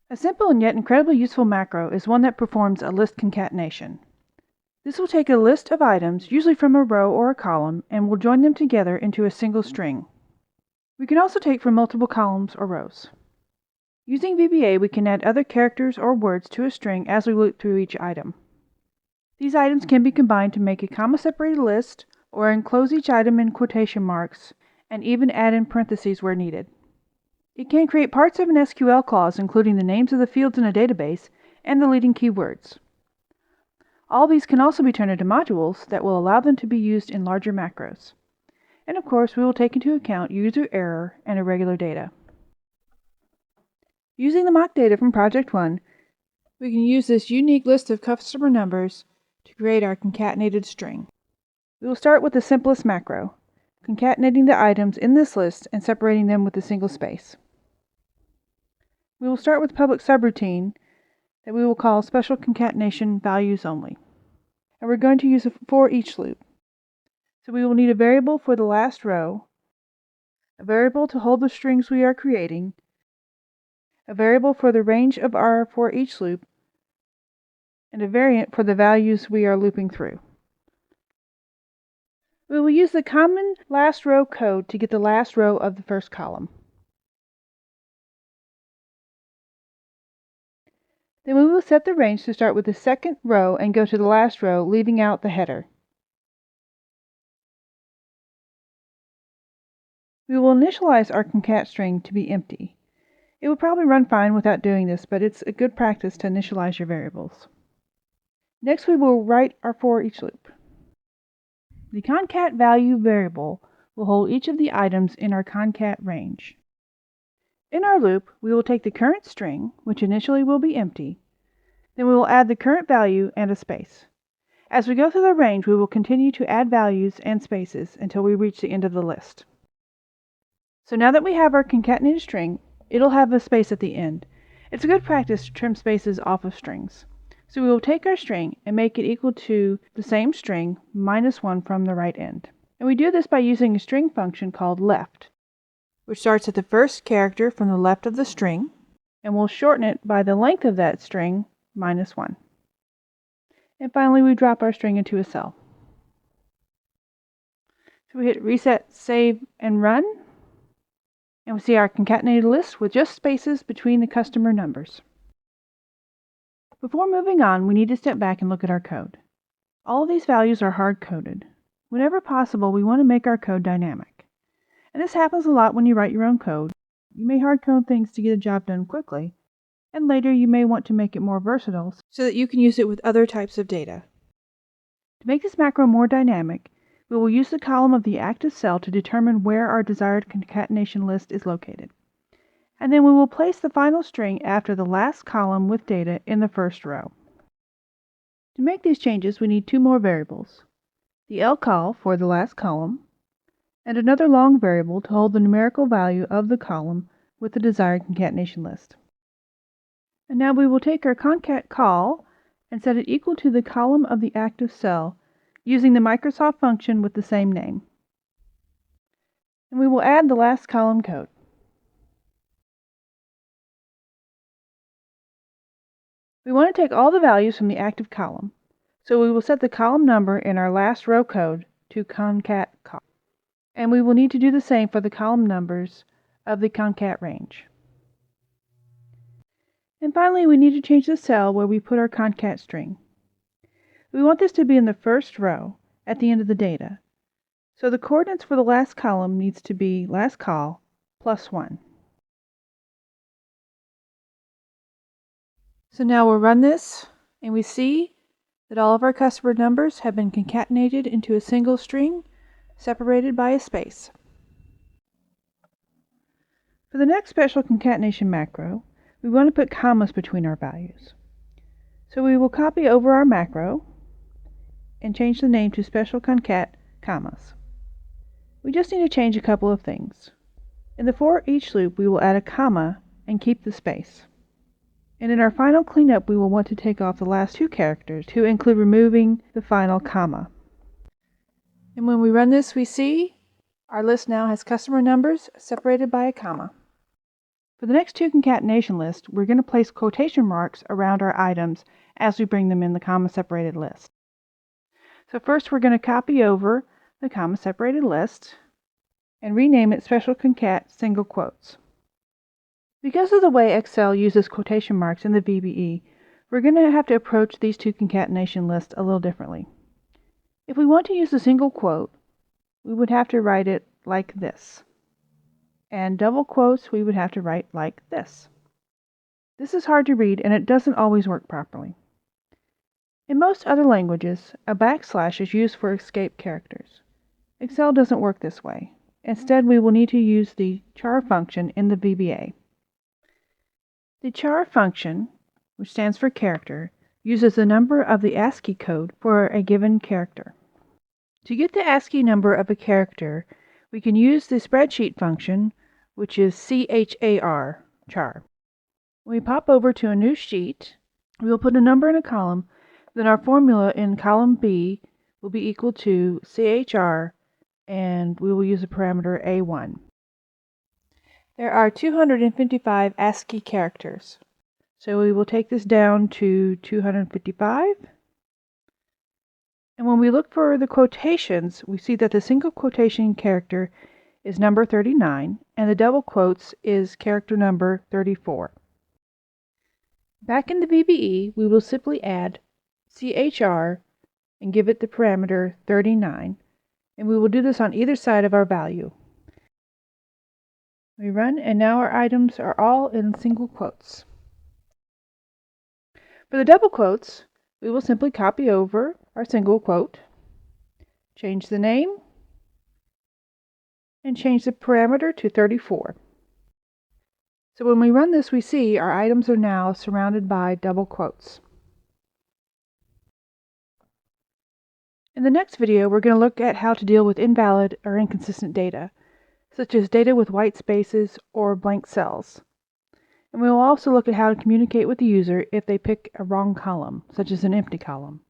A simple and yet incredibly useful macro is one that performs a list concatenation. This will take a list of items, usually from a row or a column, and will join them together into a single string. We can also take from multiple columns or rows. Using VBA, we can add other characters or words to a string as we loop through each item. These items can be combined to make a comma-separated list, or enclose each item in quotation marks, and even add in parentheses where needed. It can create parts of an SQL clause, including the names of the fields in a database and the leading keywords. All these can also be turned into modules that will allow them to be used in larger macros. And of course, we will take into account user error and irregular data. Using the mock data from Project 1, we can use this unique list of customer numbers to create our concatenated string. We will start with the simplest macro, concatenating the items in this list and separating them with a single space. We will start with a public subroutine that we will call special concatenation values only. And we're going to use a for each loop. So we will need a variable for the last row, a variable to hold the strings we are creating, a variable for the range of our for each loop, and a variant for the values we are looping through. We will use the common last row code to get the last row of the first column. Then we will set the range to start with the second row and go to the last row, leaving out the header. We will initialize our concat string to be empty. It will probably run fine without doing this, but it's a good practice to initialize your variables. Next, we will write our for each loop. The concat value variable will hold each of the items in our concat range. In our loop, we will take the current string, which initially will be empty, then we will add the current value and a space. As we go through the range, we will continue to add values and spaces until we reach the end of the list. So now that we have our concatenated string, it'll have a space at the end. It's a good practice to trim spaces off of strings. So we will take our string and make it equal to the same string minus 1 from the right end. And we do this by using a string function called left, which starts at the first character from the left of the string, and we'll shorten it by the length of that string minus 1. And finally, we drop our string into a cell. So we hit reset, save, and run. And we see our concatenated list with just spaces between the customer numbers. Before moving on, we need to step back and look at our code. All of these values are hard-coded. Whenever possible, we want to make our code dynamic. And this happens a lot when you write your own code. You may hard-code things to get a job done quickly, and later you may want to make it more versatile so that you can use it with other types of data. To make this macro more dynamic, we will use the column of the active cell to determine where our desired concatenation list is located. And then we will place the final string after the last column with data in the first row. To make these changes, we need two more variables, the lcall for the last column, and another long variable to hold the numerical value of the column with the desired concatenation list. And now we will take our concat call and set it equal to the column of the active cell using the Microsoft function with the same name. And we will add the last column code. We want to take all the values from the active column, so we will set the column number in our last row code to concat call. And we will need to do the same for the column numbers of the concat range. And finally, we need to change the cell where we put our concat string. We want this to be in the first row at the end of the data. So the coordinates for the last column needs to be last call plus 1. So now we'll run this, and we see that all of our customer numbers have been concatenated into a single string separated by a space. For the next special concatenation macro, we want to put commas between our values. So we will copy over our macro and change the name to special concat commas. We just need to change a couple of things. In the for each loop, we will add a comma and keep the space. And in our final cleanup, we will want to take off the last two characters to include removing the final comma. And when we run this, we see our list now has customer numbers separated by a comma. For the next two concatenation lists, we're going to place quotation marks around our items as we bring them in the comma-separated list. So first we're going to copy over the comma-separated list and rename it Special Concat Single Quotes. Because of the way Excel uses quotation marks in the VBE, we're going to have to approach these two concatenation lists a little differently. If we want to use a single quote, we would have to write it like this. And double quotes we would have to write like this. This is hard to read and it doesn't always work properly. In most other languages, a backslash is used for escape characters. Excel doesn't work this way. Instead, we will need to use the char function in the VBA. The char function, which stands for character, uses the number of the ASCII code for a given character. To get the ASCII number of a character, we can use the spreadsheet function, which is char, char. When we pop over to a new sheet, we will put a number in a column, then our formula in column B will be equal to chr, and we will use a parameter A1. There are 255 ASCII characters, so we will take this down to 255. And when we look for the quotations, we see that the single quotation character is number 39, and the double quotes is character number 34. Back in the VBE, we will simply add chr and give it the parameter 39, and we will do this on either side of our value. We run, and now our items are all in single quotes. For the double quotes, we will simply copy over our single quote, change the name, and change the parameter to 34. So when we run this, we see our items are now surrounded by double quotes. In the next video, we're going to look at how to deal with invalid or inconsistent data, such as data with white spaces or blank cells. And we will also look at how to communicate with the user if they pick a wrong column, such as an empty column.